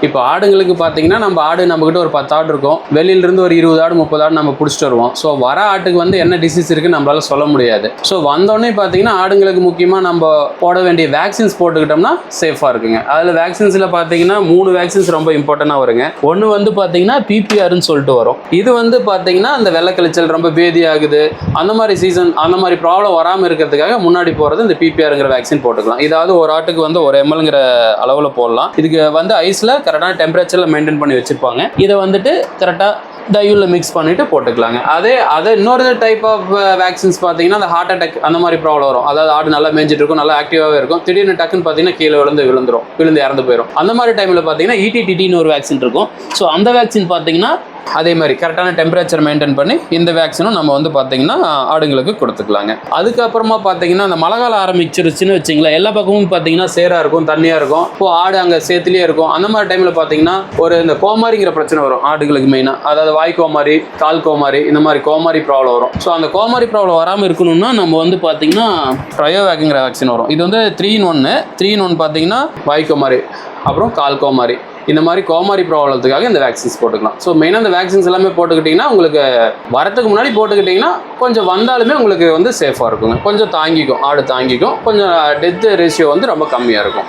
இப்போ ஆடுங்களுக்கு பார்த்தீங்கன்னா நம்ம நம்மகிட்ட ஒரு 10 ஆடு இருக்கும், வெளியிலிருந்து ஒரு 20 ஆடு 30 ஆடு நம்ம பிடிச்சிட்டு வருவோம். ஸோ வர ஆட்டுக்கு வந்து என்ன டிசீஸ் இருக்குன்னு நம்மளால சொல்ல முடியாது. ஸோ வந்தோடனே பார்த்தீங்கன்னா ஆடுங்களுக்கு முக்கியமாக நம்ம போட வேண்டிய வேக்சின்ஸ் போட்டுக்கிட்டோம்னா சேஃபாக இருக்குங்க. அதில் வேக்சின்ஸில் பார்த்தீங்கன்னா 3 வேக்சின்ஸ் ரொம்ப இம்பார்ட்டண்டாக வருங்க. ஒன்று வந்து பார்த்தீங்கன்னா பிபிஆர்னு சொல்லிட்டு வரும். இது வந்து பார்த்தீங்கன்னா அந்த வெள்ளக்கழிச்சல் ரொம்ப பேதி ஆகுது, அந்த மாதிரி சீசன் அந்த மாதிரி ப்ராப்ளம் வராமல் இருக்கிறதுக்காக முன்னாடி போகிறது இந்த பிபிஆருங்கிற வேக்சின் போட்டுக்கலாம். இதாவது ஒரு ஆட்டுக்கு வந்து ஒரு எம்எல்ங்கிற அளவில் போடலாம். இதுக்கு வந்து ஐஸில் கரெக்டான டெம்பரேச்சரில் மெயின்டைன் பண்ணி வச்சுருப்பாங்க. இதை வந்துட்டு கரெக்டாக டையூவில் மிக்ஸ் பண்ணிவிட்டு போட்டுக்கலாங்க. அதை இன்னொரு டைப் ஆஃப் வேக்சின்ஸ் பார்த்தீங்கன்னா அந்த ஹார்ட் அட்டாக் அந்த மாதிரி ப்ராப்ளம் வரும். அதாவது ஆடு நல்லா மேய்ஞ்சிட்டு இருக்கும், நல்லா ஆக்டிவாகவே இருக்கும், திடீர்னு டக்குன்னு பார்த்தீங்கன்னா கீழே விழுந்து இறந்து போயிடும். அந்த மாதிரி டைமில் பார்த்தீங்கன்னா இடிடிடின்னு ஒரு வேக்சின் இருக்கும். ஸோ அந்த வேக்சின் பார்த்தீங்கன்னா அதே மாதிரி கரெக்டான டெம்பரேச்சர் மெயின்டைன் பண்ணி இந்த வேக்சினும் நம்ம வந்து பார்த்தீங்கன்னா ஆடுங்களுக்கு கொடுத்துக்கலாங்க. அதுக்கப்புறமா பார்த்தீங்கன்னா அந்த மழை காலம் ஆரம்பிச்சிருச்சுன்னு வச்சிங்களேன், எல்லா பக்கமும் பார்த்தீங்கன்னா சேராக இருக்கும், தண்ணியாக இருக்கும். இப்போ ஆடு அங்கே சேத்துலேயே இருக்கும். அந்த மாதிரி டைமில் பார்த்தீங்கன்னா இந்த கோமாரிங்கிற பிரச்சனை வரும் ஆடுகளுக்கு மெயினாக. அதாவது வாய் கோமாரி, கால் கோமாரி, இந்த மாதிரி கோமாரி ப்ராப்ளம் வரும். ஸோ அந்த கோமாரி ப்ராப்ளம் வராமல் இருக்கணும்னா நம்ம வந்து பார்த்தீங்கன்னா ட்ரையோவேக்குங்கிற வேக்சின் வரும். இது வந்து 3-in-1 பார்த்தீங்கன்னா வாய் கோமாரி, அப்புறம் கால் கோமாரி, இந்த மாதிரி கோமாரி ப்ராப்ளத்துக்காக இந்த வேக்சின்ஸ் போட்டுக்கலாம். ஸோ மெயினாக இந்த வேக்சின்ஸ் எல்லாமே போட்டுக்கிட்டிங்கன்னா உங்களுக்கு வரத்துக்கு முன்னாடி போட்டுக்கிட்டிங்கன்னா கொஞ்சம் வந்தாலுமே உங்களுக்கு வந்து சேஃபாக இருக்குங்க. கொஞ்சம் தாங்கிக்கும், ஆடு தாங்கிக்கும், கொஞ்சம் டெத் ரேஷியோ வந்து ரொம்ப கம்மியாக இருக்கும்.